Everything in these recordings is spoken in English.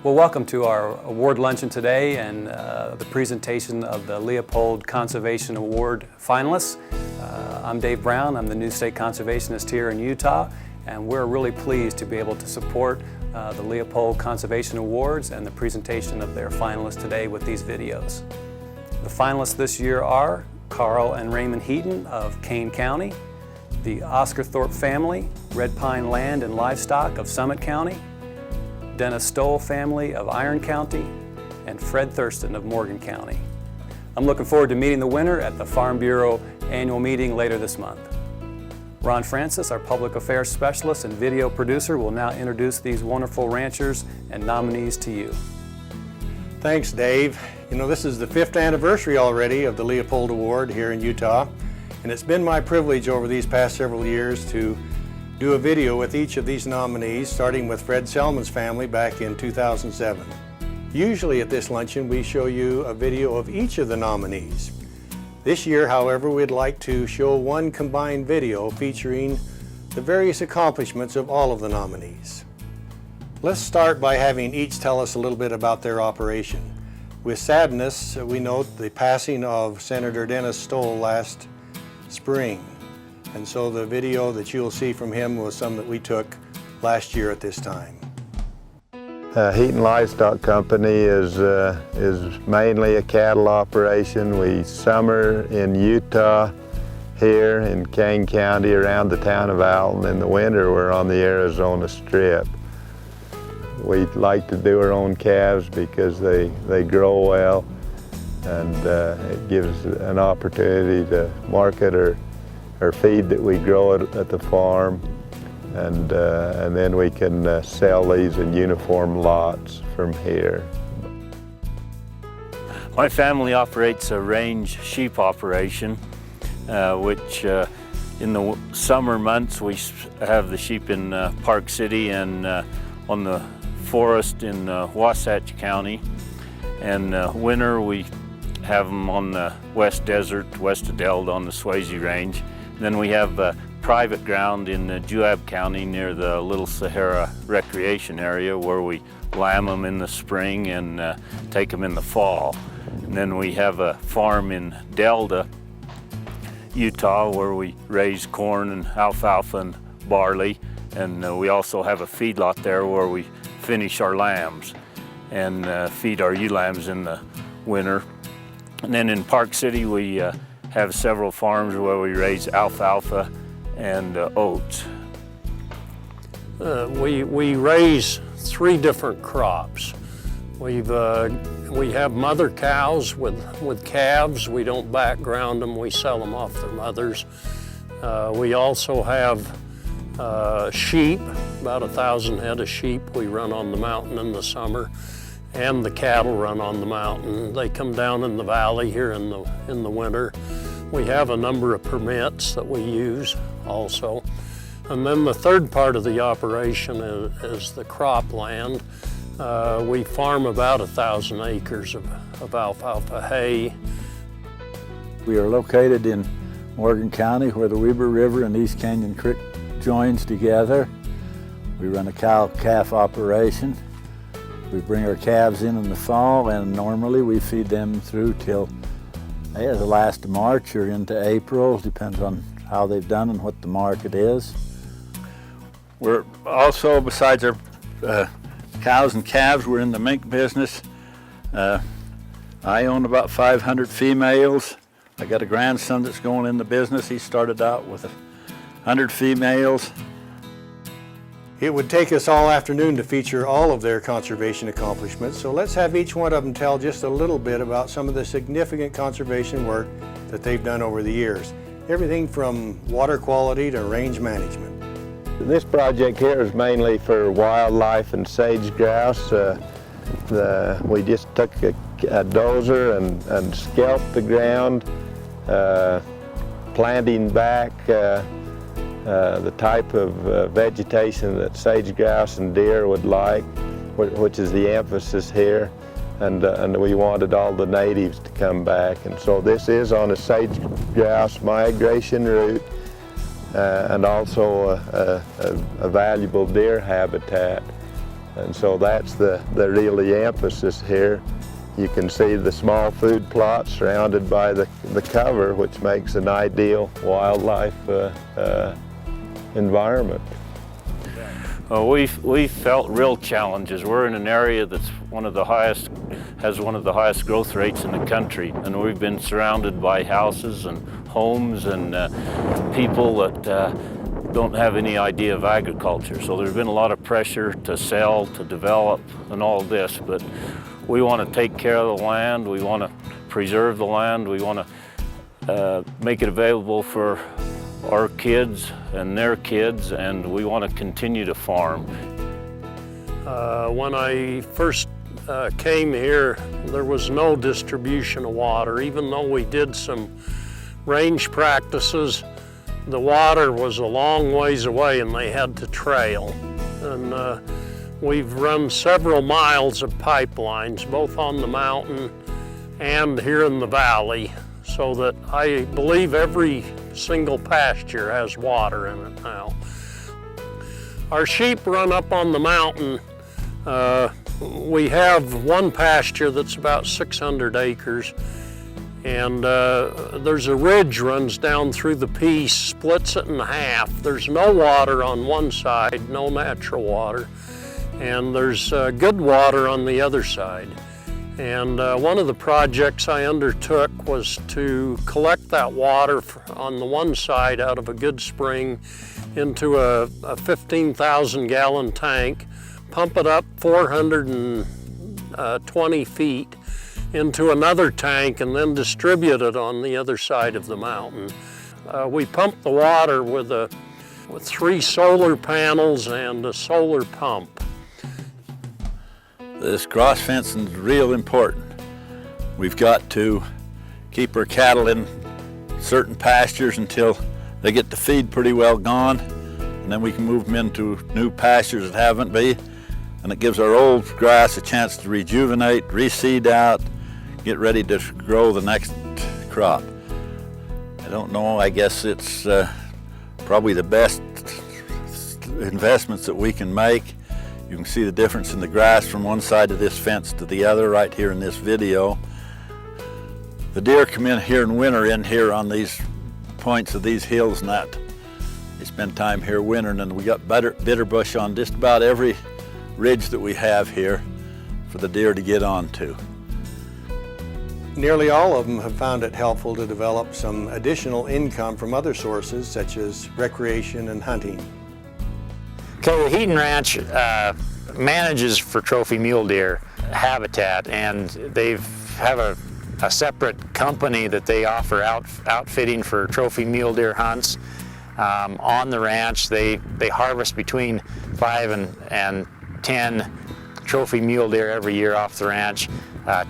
Well, welcome to our award luncheon today and the presentation of the Leopold Conservation Award finalists. I'm Dave Brown. I'm the new state conservationist here in Utah, and we're really pleased to be able to support the Leopold Conservation Awards and the presentation of their finalists today with these videos. The finalists this year are Karl and Raymond Heaton of Kane County, the Osguthorpe family, Red Pine Land and Livestock of Summit County, Dennis Stowell family of Iron County, and Fred Thurston of Morgan County. I'm looking forward to meeting the winner at the Farm Bureau annual meeting later this month. Ron Francis, our public affairs specialist and video producer, will now introduce these wonderful ranchers and nominees to you. Thanks, Dave. You know, this is the 5th anniversary already of the Leopold Award here in Utah, and it's been my privilege over these past several years to do a video with each of these nominees, starting with Fred Selman's family back in 2007. Usually at this luncheon we show you a video of each of the nominees. This year, however, we'd like to show one combined video featuring the various accomplishments of all of the nominees. Let's start by having each tell us a little bit about their operation. With sadness, we note the passing of Senator Dennis Stowell last spring. And so the video that you'll see from him was some that we took last year at this time. Heaton Livestock Company is mainly a cattle operation. We summer in Utah, here in Kane County around the town of Alton. In the winter we're on the Arizona Strip. We like to do our own calves because they grow well, and it gives an opportunity to market our feed that we grow at the farm, and then we can sell these in uniform lots from here. My family operates a range sheep operation, which in the summer months we have the sheep in Park City and on the forest in Wasatch County, and winter we have them on the West Desert, west of Delta on the Swayze Range. Then we have private ground in Juab County near the Little Sahara Recreation Area where we lamb them in the spring and take them in the fall. And then we have a farm in Delta, Utah, where we raise corn and alfalfa and barley. And we also have a feedlot there where we finish our lambs and feed our ewe lambs in the winter. And then in Park City we have several farms where we raise alfalfa and oats. We raise 3 different crops. We have mother cows with calves. We don't background them, we sell them off their mothers. We also have sheep, about 1,000 head of sheep we run on the mountain in the summer, and the cattle run on the mountain. They come down in the valley here in the winter. We have a number of permits that we use also. And then the third part of the operation is the cropland. We farm about 1,000 acres of alfalfa hay. We are located in Morgan County where the Weber River and East Canyon Creek joins together. We run a cow-calf operation. We bring our calves in the fall, and normally we feed them through till the last of March or into April, depends on how they've done and what the market is. We're also, besides our cows and calves, we're in the mink business. I own about 500 females. I got a grandson that's going in the business. He started out with 100 females. It would take us all afternoon to feature all of their conservation accomplishments, so let's have each one of them tell just a little bit about some of the significant conservation work that they've done over the years. Everything from water quality to range management. This project here is mainly for wildlife and sage grouse. We just took a dozer and scalped the ground, planting back the type of vegetation that sage grouse and deer would like, which is the emphasis here. And we wanted all the natives to come back. And so this is on a sage grouse migration route and also a valuable deer habitat. And so that's the really emphasis here. You can see the small food plots surrounded by the cover, which makes an ideal wildlife environment. We felt real challenges. We're in an area that's has one of the highest growth rates in the country, and we've been surrounded by houses and homes and people that don't have any idea of agriculture. So there's been a lot of pressure to sell, to develop, and all this, but we want to take care of the land, we want to preserve the land, we want to make it available for our kids and their kids, and we want to continue to farm. When I first came here, there was no distribution of water. Even though we did some range practices, the water was a long ways away and they had to trail. And we've run several miles of pipelines, both on the mountain and here in the valley, so that I believe every single pasture has water in it now. Our sheep run up on the mountain. We have one pasture that's about 600 acres, and there's a ridge runs down through the piece, splits it in half. There's no water on one side, no natural water, and there's good water on the other side. And one of the projects I undertook was to collect that water on the one side out of a good spring into a 15,000 gallon tank, pump it up 420 feet into another tank, and then distribute it on the other side of the mountain. We pump the water with 3 solar panels and a solar pump. This cross fencing is real important. We've got to keep our cattle in certain pastures until they get the feed pretty well gone, and then we can move them into new pastures that haven't been, and it gives our old grass a chance to rejuvenate, reseed out, get ready to grow the next crop. I don't know, I guess it's probably the best investments that we can make. You can see the difference in the grass from one side of this fence to the other right here in this video. The deer come in here in winter in here on these points of these hills and that. They spend time here wintering, and we got bitter bush on just about every ridge that we have here for the deer to get onto. Nearly all of them have found it helpful to develop some additional income from other sources such as recreation and hunting. Okay, the Heaton Ranch manages for trophy mule deer habitat, and they have a separate company that they offer outfitting for trophy mule deer hunts. On the ranch, they harvest between 5 and 10 trophy mule deer every year off the ranch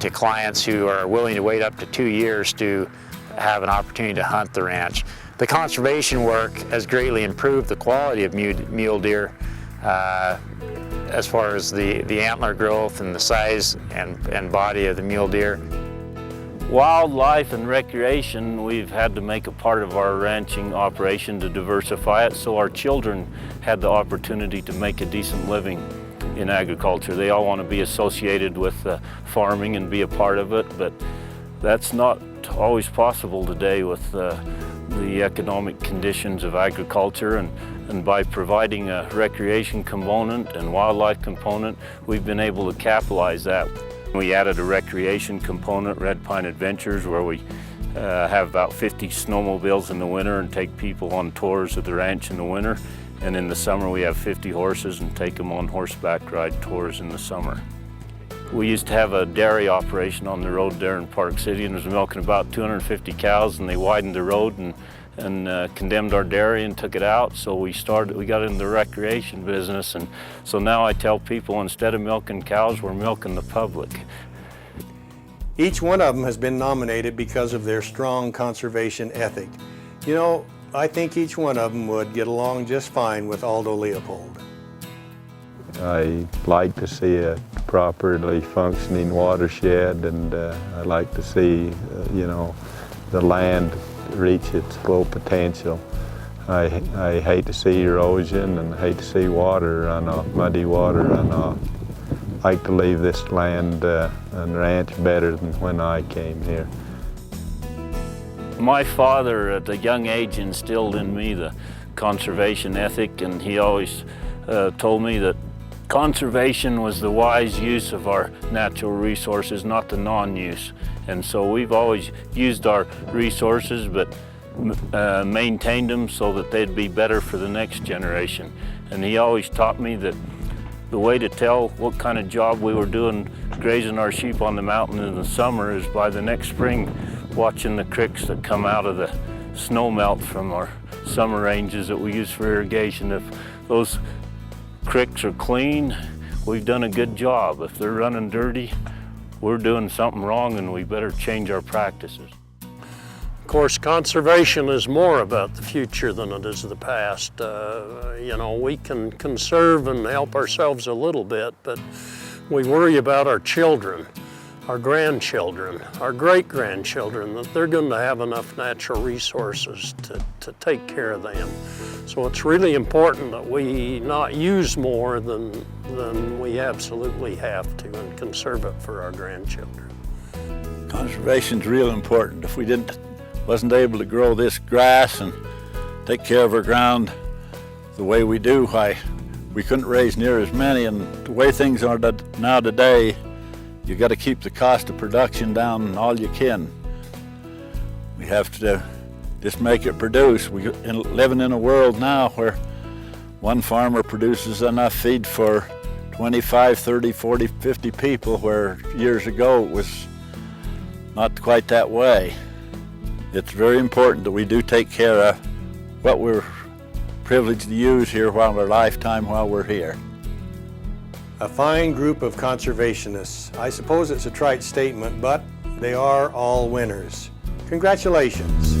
to clients who are willing to wait up to 2 years to have an opportunity to hunt the ranch. The conservation work has greatly improved the quality of mule deer as far as the antler growth and the size and body of the mule deer. Wildlife and recreation, we've had to make a part of our ranching operation to diversify it, so our children had the opportunity to make a decent living in agriculture. They all want to be associated with farming and be a part of it, but that's not always possible today with the economic conditions of agriculture, and by providing a recreation component and wildlife component, we've been able to capitalize that. We added a recreation component, Red Pine Adventures, where we have about 50 snowmobiles in the winter and take people on tours of the ranch in the winter. And in the summer we have 50 horses and take them on horseback ride tours in the summer. We used to have a dairy operation on the road there in Park City, and was milking about 250 cows, and they widened the road and condemned our dairy and took it out. So we got into the recreation business, and so now I tell people, instead of milking cows, we're milking the public. Each one of them has been nominated because of their strong conservation ethic. You know, I think each one of them would get along just fine with Aldo Leopold. I like to see a properly functioning watershed, and I like to see, the land reach its full potential. I hate to see erosion and I hate to see water run off, muddy water run off. I like to leave this land and ranch better than when I came here. My father at a young age instilled in me the conservation ethic, and he always told me that conservation was the wise use of our natural resources, not the non-use. And so we've always used our resources, but maintained them so that they'd be better for the next generation. And he always taught me that the way to tell what kind of job we were doing grazing our sheep on the mountain in the summer is by the next spring watching the creeks that come out of the snow melt from our summer ranges that we use for irrigation. If those creeks are clean, we've done a good job. If they're running dirty, we're doing something wrong and we better change our practices. Of course, conservation is more about the future than it is the past. You know, we can conserve and help ourselves a little bit, but we worry about our children, our grandchildren, our great-grandchildren, that they're going to have enough natural resources to take care of them. So it's really important that we not use more than we absolutely have to and conserve it for our grandchildren. Conservation's real important. If we wasn't able to grow this grass and take care of our ground the way we do, why we couldn't raise near as many. And the way things are now today, you got to keep the cost of production down all you can. We have to just make it produce. We're living in a world now where one farmer produces enough feed for 25, 30, 40, 50 people, where years ago it was not quite that way. It's very important that we do take care of what we're privileged to use here while our lifetime while we're here. A fine group of conservationists. I suppose it's a trite statement, but they are all winners. Congratulations.